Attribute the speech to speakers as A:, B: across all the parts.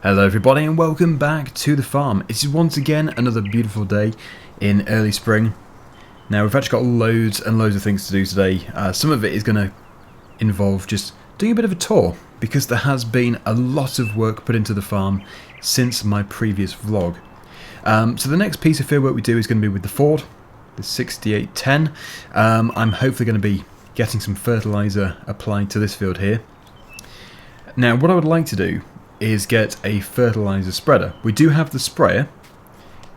A: Hello everybody and welcome back to the farm. It is once again another beautiful day in early spring. Now we've actually got loads and loads of things to do today. Some of it is going to involve just doing a bit of a tour because there has been a lot of work put into the farm since my previous vlog. So the next piece of field work we do is going to be with the Ford, the 6810. I'm hopefully going to be getting some fertiliser applied to this field here. Now what I would like to do is get a fertiliser spreader. We do have the sprayer,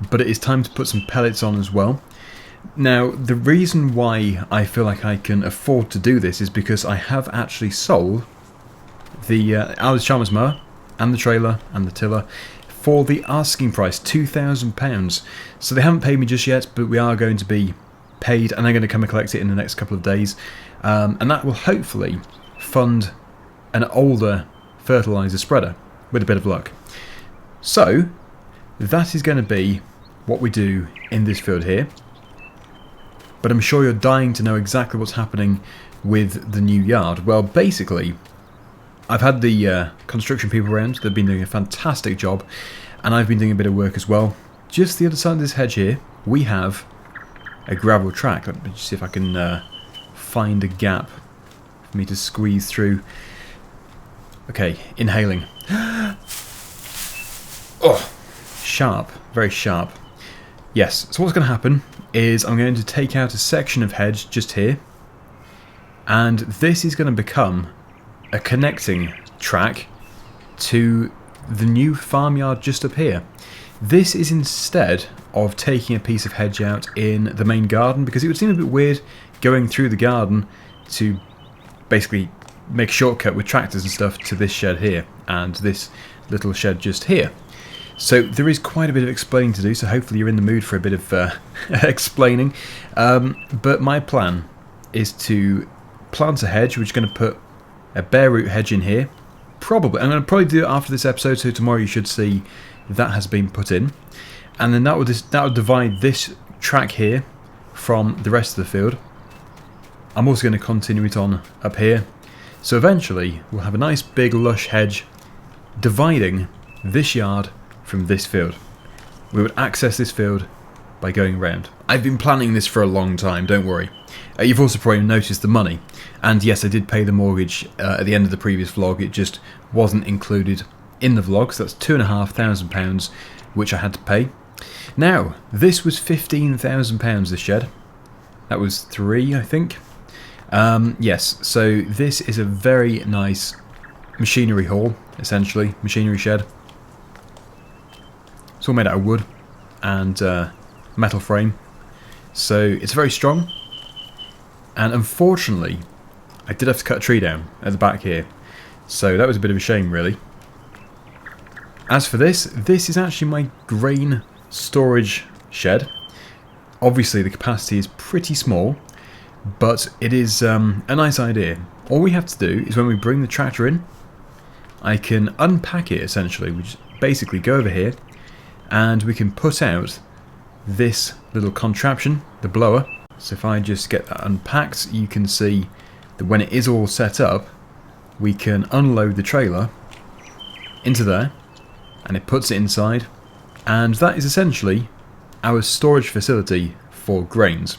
A: but it is time to put some pellets on as well. Now the reason why I feel like I can afford to do this is because I have actually sold the Alice Chalmers mower and the trailer and the tiller for the asking price, £2,000. So they haven't paid me just yet, but we are going to be paid and they're going to come and collect it in the next couple of days, and that will hopefully fund an older fertiliser spreader with a bit of luck. So that is going to be what we do in this field here, but I'm sure you're dying to know exactly what's happening with the new yard. Well, basically I've had the construction people around. They've been doing a fantastic job and I've been doing a bit of work as well. Just the other side of this hedge here we have a gravel track. Let me just see if I can find a gap for me to squeeze through. Okay, inhaling. Oh, sharp, very sharp. Yes, so what's going to happen is I'm going to take out a section of hedge just here, and this is going to become a connecting track to the new farmyard just up here. This is instead of taking a piece of hedge out in the main garden, because it would seem a bit weird going through the garden to basically make a shortcut with tractors and stuff to this shed here and this little shed just here. So there is quite a bit of explaining to do, so hopefully you're in the mood for a bit of explaining. But my plan is to plant a hedge, which is going to put a bare root hedge in here. I'm going to probably do it after this episode, so tomorrow you should see that has been put in. And then that would divide this track here from the rest of the field. I'm also going to continue it on up here. So eventually we'll have a nice big lush hedge dividing this yard from this field. We would access this field by going around. I've been planning this for a long time, don't worry. You've also probably noticed the money. And yes, I did pay the mortgage at the end of the previous vlog. It just wasn't included in the vlog, so that's £2,500 which I had to pay. Now, this was £15,000, this shed. That was 3, I think. Yes, so this is a very nice machinery hall, essentially, machinery shed. It's all made out of wood and metal frame, so it's very strong. And unfortunately, I did have to cut a tree down at the back here, so that was a bit of a shame, really. As for this is actually my grain storage shed. Obviously, the capacity is pretty small, but it is a nice idea. All we have to do is when we bring the tractor in, I can unpack it essentially. We just basically go over here and we can put out this little contraption, the blower. So if I just get that unpacked, you can see that when it is all set up, we can unload the trailer into there and it puts it inside, and that is essentially our storage facility for grains.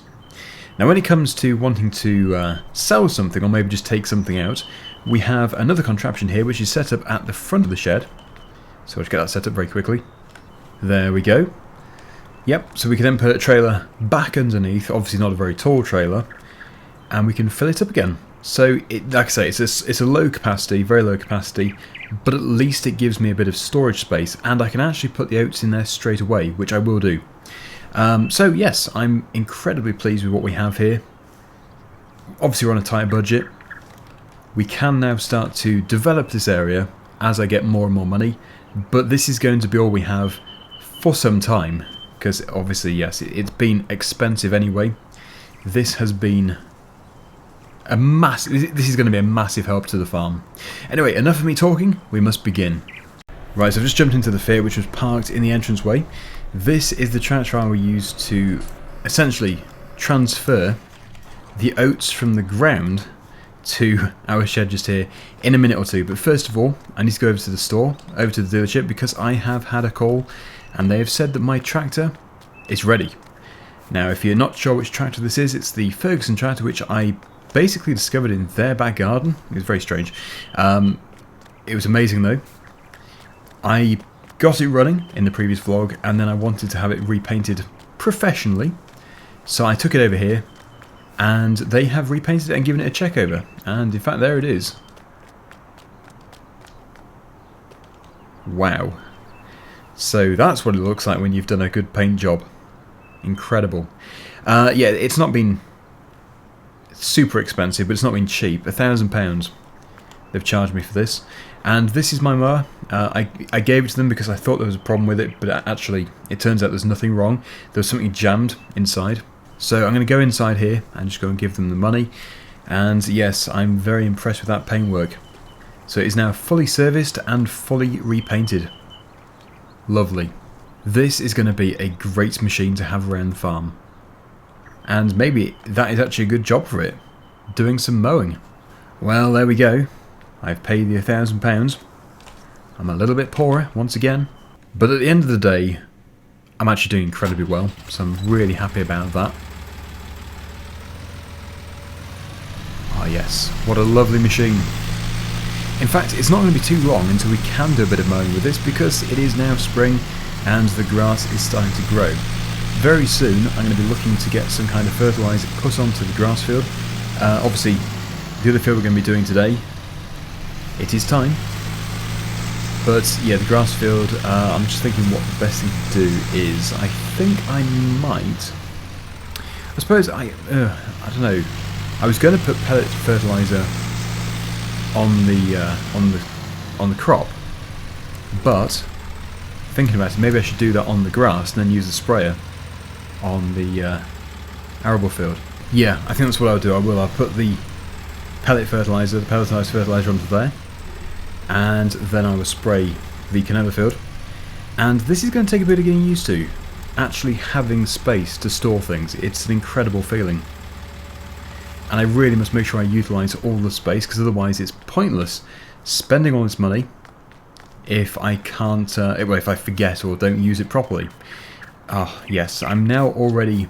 A: Now when it comes to wanting to sell something or maybe just take something out, we have another contraption here which is set up at the front of the shed. So let's get that set up very quickly. There we go. Yep, so we can then put a trailer back underneath, obviously not a very tall trailer, and we can fill it up again. So, like I say, it's a low capacity, very low capacity, but at least it gives me a bit of storage space, and I can actually put the oats in there straight away, which I will do. So yes, I'm incredibly pleased with what we have here. Obviously we're on a tight budget. We can now start to develop this area as I get more and more money, but this is going to be all we have for some time, because obviously, yes, it's been expensive anyway. This has been this is going to be a massive help to the farm. Anyway, enough of me talking, we must begin. Right, so I've just jumped into the field which was parked in the entranceway. This is the tractor I will use to essentially transfer the oats from the ground to our shed just here in a minute or two. But first of all, I need to go over to the store, over to the dealership, because I have had a call and they have said that my tractor is ready. Now, if you're not sure which tractor this is, it's the Ferguson tractor, which I basically discovered in their back garden. It was very strange. It was amazing though. I got it running in the previous vlog, and then I wanted to have it repainted professionally. So I took it over here, and they have repainted it and given it a check over. And in fact, there it is. Wow. So that's what it looks like when you've done a good paint job. Incredible. Yeah, it's not been super expensive, but it's not been cheap. £1,000 they've charged me for this. And this is my mower. I gave it to them because I thought there was a problem with it, but actually it turns out there's nothing wrong. There was something jammed inside. So I'm going to go inside here and just go and give them the money. And yes, I'm very impressed with that paintwork. So it is now fully serviced and fully repainted. Lovely. This is going to be a great machine to have around the farm. And maybe that is actually a good job for it. Doing some mowing. Well, there we go. I've paid the £1,000. I'm a little bit poorer once again. But at the end of the day, I'm actually doing incredibly well. So I'm really happy about that. Oh yes, what a lovely machine. In fact, it's not going to be too long until we can do a bit of mowing with this, because it is now spring and the grass is starting to grow. Very soon I'm going to be looking to get some kind of fertiliser put onto the grass field. Obviously, the other field we're going to be doing today, it is time. But yeah, the grass field, I'm just thinking what the best thing to do is. I think I might... I suppose I don't know. I was going to put pellet fertiliser on the crop, but thinking about it, maybe I should do that on the grass and then use the sprayer on the arable field. Yeah, I think that's what I'll do. I'll put the pellet fertiliser, the pelletised fertiliser onto there, and then I will spray the canola field. And this is going to take a bit of getting used to, actually having space to store things. It's an incredible feeling. And I really must make sure I utilise all the space, because otherwise it's pointless spending all this money if I can't, if I forget or don't use it properly. Ah, yes, I'm now already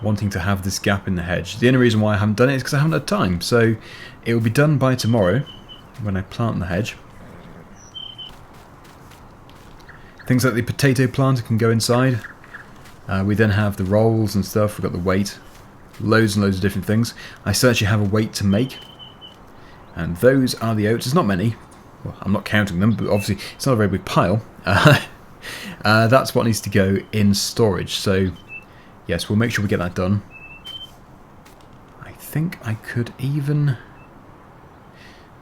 A: wanting to have this gap in the hedge. The only reason why I haven't done it is because I haven't had time. So it will be done by tomorrow when I plant the hedge. Things like the potato planter can go inside. We then have the rolls and stuff. We've got the weight. Loads and loads of different things. I still actually have a weight to make. And those are the oats. There's not many. Well, I'm not counting them, but obviously it's not a very big pile. That's what needs to go in storage. So, yes, we'll make sure we get that done. I think I could even...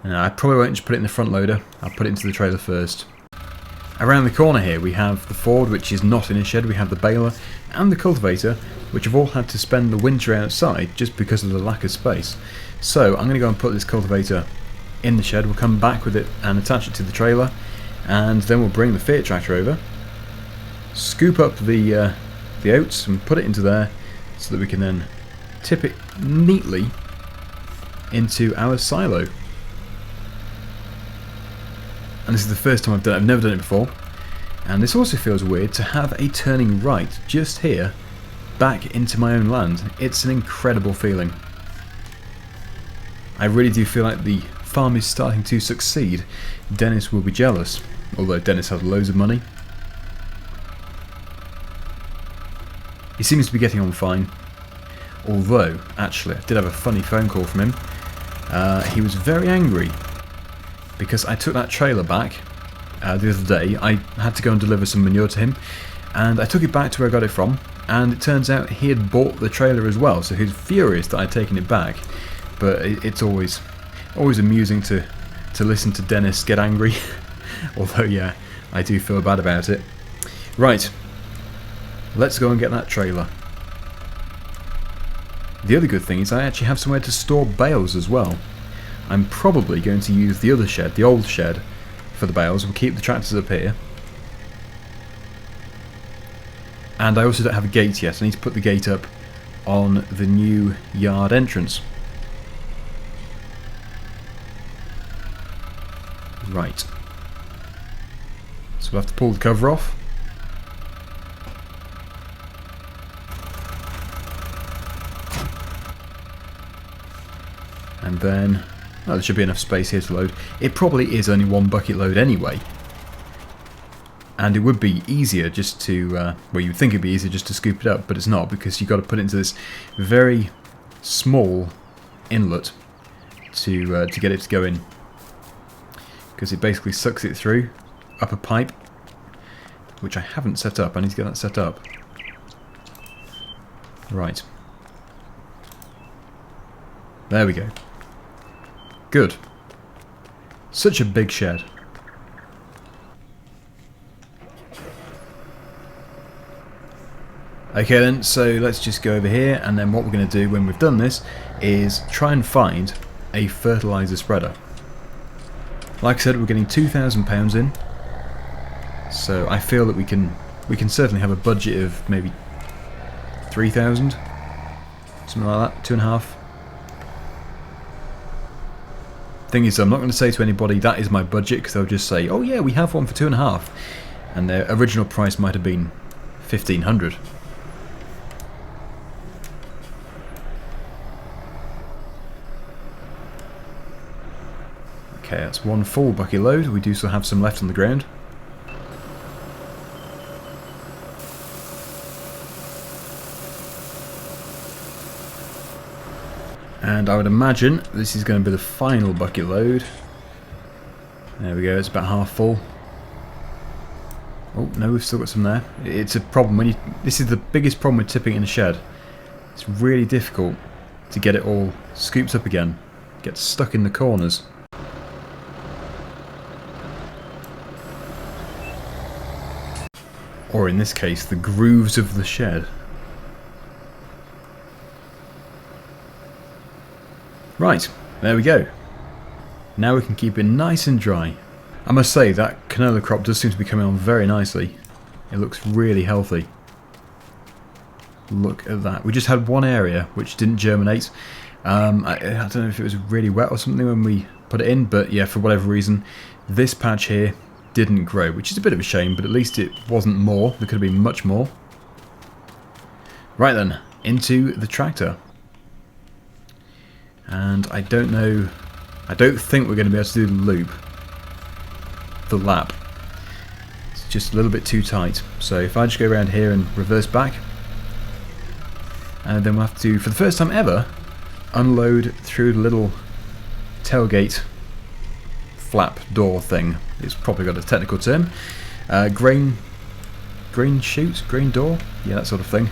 A: No, I probably won't just put it in the front loader. I'll put it into the trailer first. Around the corner here we have the Ford, which is not in a shed. We have the baler and the cultivator, which have all had to spend the winter outside just because of the lack of space. So I'm going to go and put this cultivator in the shed. We'll come back with it and attach it to the trailer, and then we'll bring the Fiat tractor over, scoop up the oats and put it into there so that we can then tip it neatly into our silo. And this is the first time I've done it. I've never done it before. And this also feels weird to have a turning right just here back into my own land. It's an incredible feeling. I really do feel like the farm is starting to succeed. Dennis will be jealous, although Dennis has loads of money. He seems to be getting on fine. Although, actually, I did have a funny phone call from him. He was very angry because I took that trailer back the other day. I had to go and deliver some manure to him, and I took it back to where I got it from, and it turns out he had bought the trailer as well, so he was furious that I'd taken it back. But it's always amusing to listen to Dennis get angry. Although, yeah, I do feel bad about it. Right, let's go and get that trailer. The other good thing is I actually have somewhere to store bales as well. I'm probably going to use the other shed, the old shed, for the bales. We'll keep the tractors up here. And I also don't have a gate yet. I need to put the gate up on the new yard entrance. Right. So we'll have to pull the cover off. And then, oh, there should be enough space here to load. It probably is only one bucket load anyway. And it would be easier just to, well, you would think it'd be easier just to scoop it up, but it's not, because you've got to put it into this very small inlet to get it to go in. Because it basically sucks it through up a pipe, which I haven't set up. I need to get that set up. Right. There we go. Good. Such a big shed. Okay then, so let's just go over here, and then what we're going to do when we've done this is try and find a fertiliser spreader. Like I said, we're getting £2,000 in, so I feel that we can certainly have a budget of maybe 3,000, something like that, 2.5. Thing is, I'm not going to say to anybody that is my budget, because they'll just say, oh yeah, we have one for 2.5, and their original price might have been 1,500. Okay, that's one full bucket load. We do still have some left on the ground. And I would imagine this is going to be the final bucket load. There we go, it's about half full. Oh, no, we've still got some there. It's a problem when you... This is the biggest problem with tipping in a shed. It's really difficult to get it all scooped up again. It gets stuck in the corners. Or in this case, the grooves of the shed. Right, there we go. Now we can keep it nice and dry. I must say, that canola crop does seem to be coming on very nicely. It looks really healthy. Look at that. We just had one area which didn't germinate. I don't know if it was really wet or something when we put it in, but yeah, for whatever reason, this patch here didn't grow, which is a bit of a shame, but at least it wasn't more. There could have been much more. Right then, into the tractor. And I don't know, I don't think we're going to be able to do the loop, the lap. It's just a little bit too tight. So if I just go around here and reverse back, and then we'll have to, for the first time ever, unload through the little tailgate flap door thing. It's probably got a technical term. Grain chute, grain door, yeah, that sort of thing.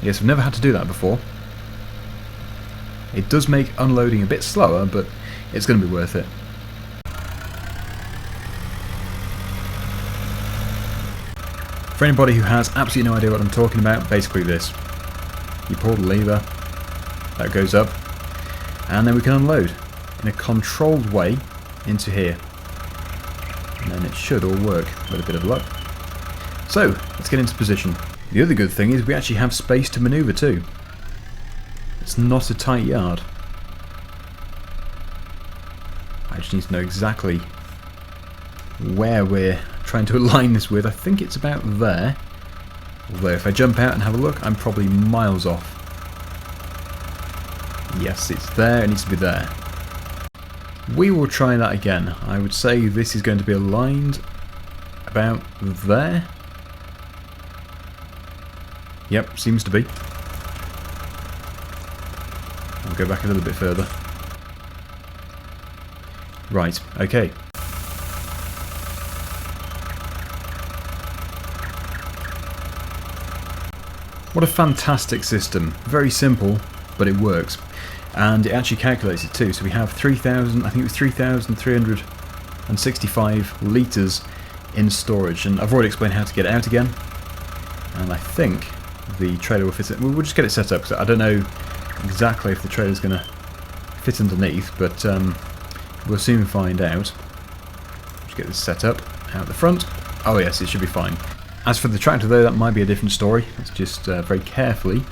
A: Yes, I've never had to do that before. It does make unloading a bit slower, but it's going to be worth it. For anybody who has absolutely no idea what I'm talking about, basically this. You pull the lever, that goes up, and then we can unload in a controlled way into here. And then it should all work with a bit of luck. So, let's get into position. The other good thing is we actually have space to manoeuvre too. It's not a tight yard. I just need to know exactly where we're trying to align this with. I think it's about there. Although if I jump out and have a look, I'm probably miles off. Yes, it's there. It needs to be there. We will try that again. I would say this is going to be aligned about there. Yep, seems to be. I'll go back a little bit further. Right, okay. What a fantastic system. Very simple, but it works. And it actually calculates it too. So we have 3,000, I think it was 3,365 litres in storage. And I've already explained how to get it out again. And I think the trailer will fit it. We'll just get it set up, because I don't know exactly if the trailer's going to fit underneath, but we'll soon find out. Just get this set up out the front. Oh yes, it should be fine. As for the tractor though, that might be a different story. Let's just very carefully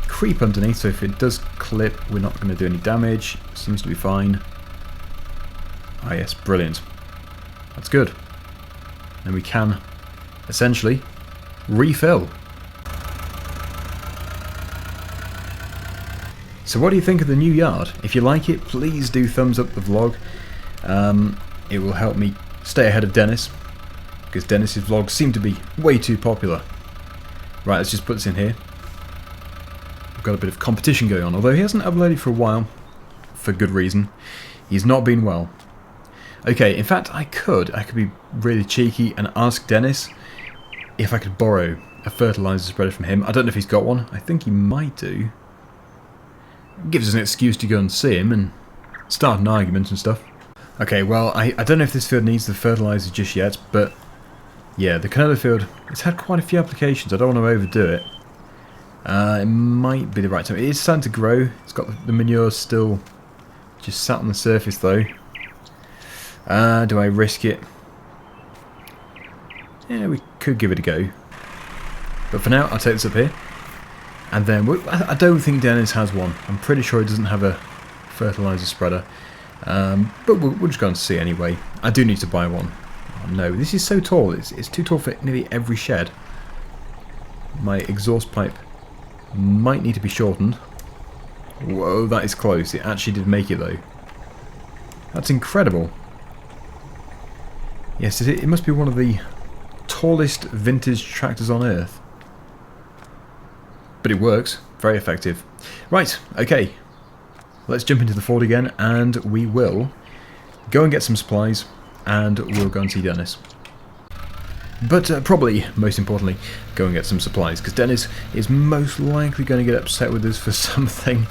A: creep underneath, so if it does clip, we're not going to do any damage. Seems to be fine. Ah yes, brilliant. That's good. And we can essentially refill. So what do you think of the new yard? If you like it, please do thumbs up the vlog. It will help me stay ahead of Dennis, because Dennis's vlogs seem to be way too popular. Right, let's just put this in here. We've got a bit of competition going on, although he hasn't uploaded for a while, for good reason. He's not been well. Okay, in fact, I could be really cheeky and ask Dennis if I could borrow a fertilizer spreader from him. I don't know if he's got one. I think he might do. Gives us an excuse to go and see him and start an argument and stuff. Okay, well, I don't know if this field needs the fertilizer just yet, but yeah, the canola field, it's had quite a few applications. I don't want to overdo it. It might be the right time. It is starting to grow. It's got the manure still just sat on the surface though. Do I risk it? Yeah, we could give it a go. But for now, I'll take this up here. And then, I don't think Dennis has one. I'm pretty sure he doesn't have a fertilizer spreader. But we'll just go and see anyway. I do need to buy one. Oh no, this is so tall. It's too tall for nearly every shed. My exhaust pipe might need to be shortened. Whoa, that is close. It actually did make it though. That's incredible. Yes, it must be one of the tallest vintage tractors on earth. But it works. Very effective. Right, okay. Let's jump into the Ford again, and we will go and get some supplies, and we'll go and see Dennis. But probably, most importantly, go and get some supplies, because Dennis is most likely going to get upset with us for something,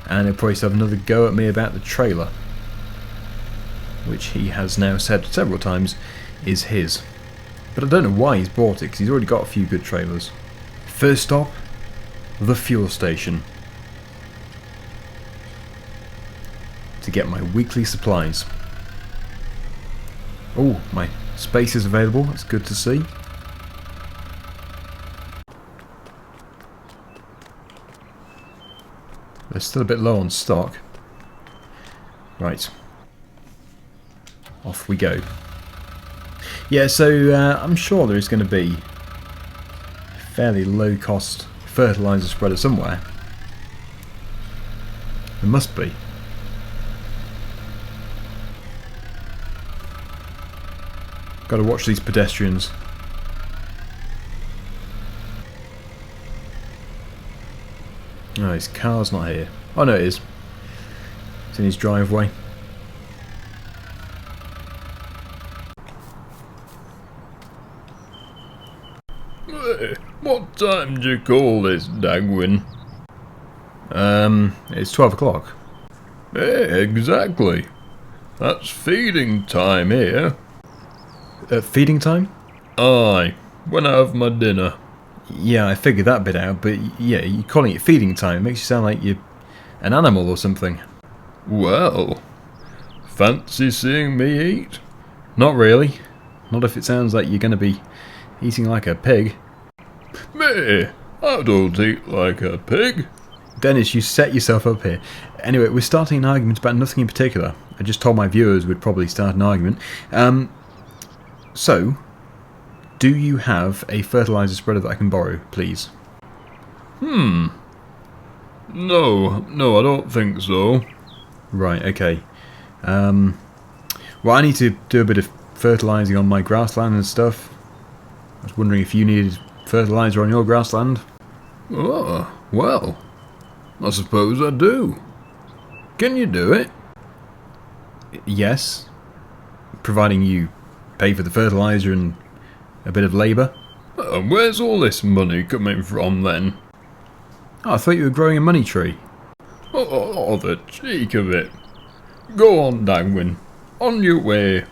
A: and he'll probably have another go at me about the trailer, which he has now said several times is his. But I don't know why he's bought it, because he's already got a few good trailers. First stop, the fuel station, to get my weekly supplies. Oh, my space is available, that's good to see. They're still a bit low on stock. Right. Off we go. Yeah, so I'm sure there is going to be a fairly low cost fertilizer spreader somewhere. There must be. Got to watch these pedestrians. Oh, his car's not here. Oh no, it is. It's in his driveway.
B: Hey, what time do you call this, Daggerwin?
A: It's 12 o'clock.
B: Hey, exactly. That's feeding time here.
A: Feeding time?
B: Aye, when I have my dinner.
A: Yeah, I figured that bit out, but yeah, you're calling it feeding time. It makes you sound like you're an animal or something.
B: Well, fancy seeing me eat?
A: Not really. Not if it sounds like you're going to be eating like a pig.
B: Me? I don't eat like a pig.
A: Dennis, you set yourself up here. Anyway, we're starting an argument about nothing in particular. I just told my viewers we'd probably start an argument. So, do you have a fertilizer spreader that I can borrow, please?
B: No, I don't think so.
A: Right, okay. Well, I need to do a bit of fertilizing on my grassland and stuff. I was wondering if you needed fertilizer on your grassland.
B: Oh, well, I suppose I do. Can you do it?
A: Yes. Providing you pay for the fertilizer and a bit of labour.
B: Where's all this money coming from then?
A: Oh, I thought you were growing a money tree.
B: Oh, the cheek of it. Go on, Daggerwin. On your way.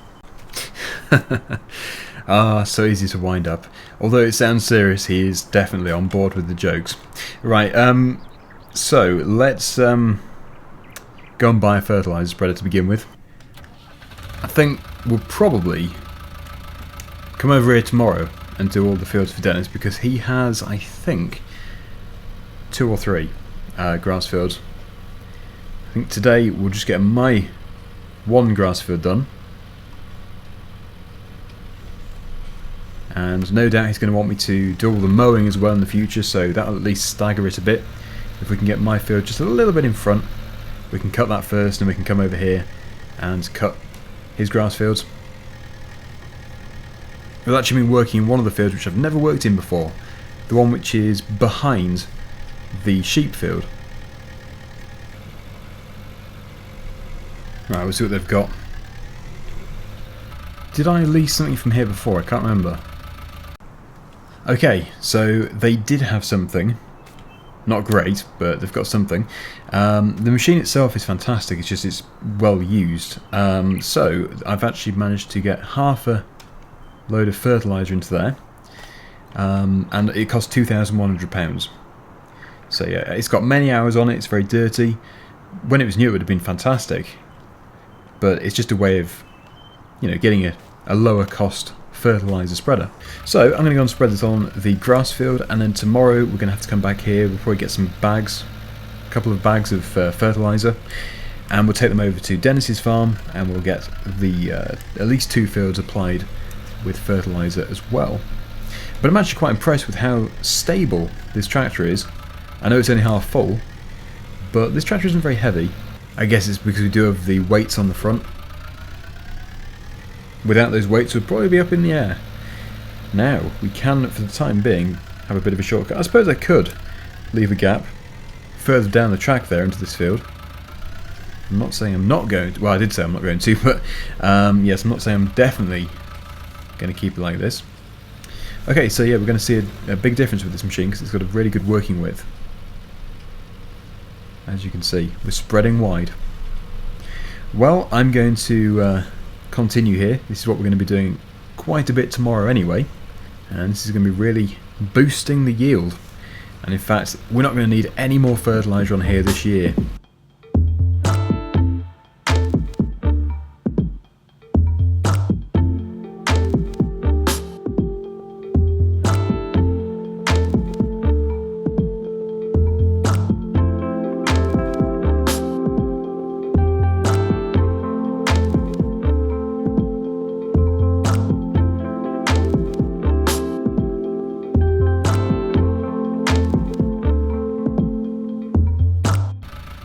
A: Ah, so easy to wind up. Although it sounds serious, he is definitely on board with the jokes. Right, so let's go and buy a fertilizer spreader to begin with. I think we'll probably come over here tomorrow and do all the fields for Dennis, because he has, I think, 2 or 3 grass fields. I think today we'll just get my 1 grass field done, And no doubt he's going to want me to do all the mowing as well in the future, so that'll at least stagger it a bit. If we can get my field just a little bit in front, we can cut that first and we can come over here and cut his grass fields. I've actually been working in one of the fields which I've never worked in before, the one which is behind the sheep field. Right, we'll see what they've got. Did I lease something from here before? I can't remember. Okay, so they did have something. Not great, but they've got something. The machine itself is fantastic, it's just it's well used. So I've actually managed to get half a load of fertiliser into there. And it costs £2,100. So yeah, it's got many hours on it, it's very dirty. When it was new it would have been fantastic. But it's just a way of, you know, getting a lower cost fertiliser spreader. So I'm going to go and spread this on the grass field, and then tomorrow we're going to have to come back here. We'll probably get some bags, a couple of bags of fertiliser, and we'll take them over to Dennis's farm, and we'll get the at least 2 fields applied with fertiliser as well. But I'm actually quite impressed with how stable this tractor is. I know it's only half full, but this tractor isn't very heavy. I guess it's because we do have the weights on the front. Without those weights, we'd probably be up in the air. Now, we can, for the time being, have a bit of a shortcut. I suppose I could leave a gap further down the track there into this field. I'm not saying I'm not going to, well, I did say I'm not going to, but yes, I'm not saying I'm definitely going to keep it like this. Okay, so yeah, we're going to see a big difference with this machine because it's got a really good working width. As you can see, we're spreading wide. Well, I'm going to continue here. This is what we're going to be doing quite a bit tomorrow anyway, and this is going to be really boosting the yield. And in fact, we're not going to need any more fertiliser on here this year.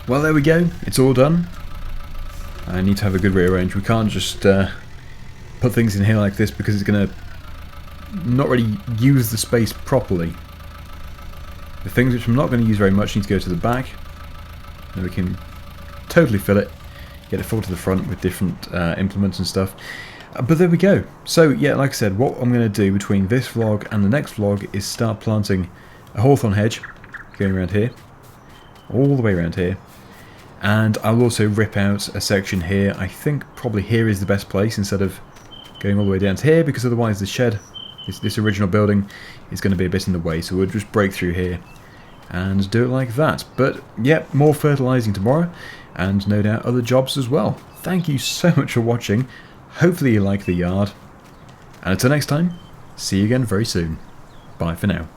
A: Well, there we go, it's all done. I need to have a good rearrange. We can't just put things in here like this because it's going to not really use the space properly. The things which I'm not going to use very much need to go to the back, and we can totally fill it, get it full to the front with different implements and stuff. But there we go. So yeah, like I said, what I'm going to do between this vlog and the next vlog is start planting a hawthorn hedge going around here, all the way around here. And I'll also rip out a section here. I think probably here is the best place instead of going all the way down to here, because otherwise the shed, this original building, is going to be a bit in the way. So we'll just break through here and do it like that. But yeah, more fertilising tomorrow, and no doubt other jobs as well. Thank you so much for watching. Hopefully you like the yard. And until next time, see you again very soon. Bye for now.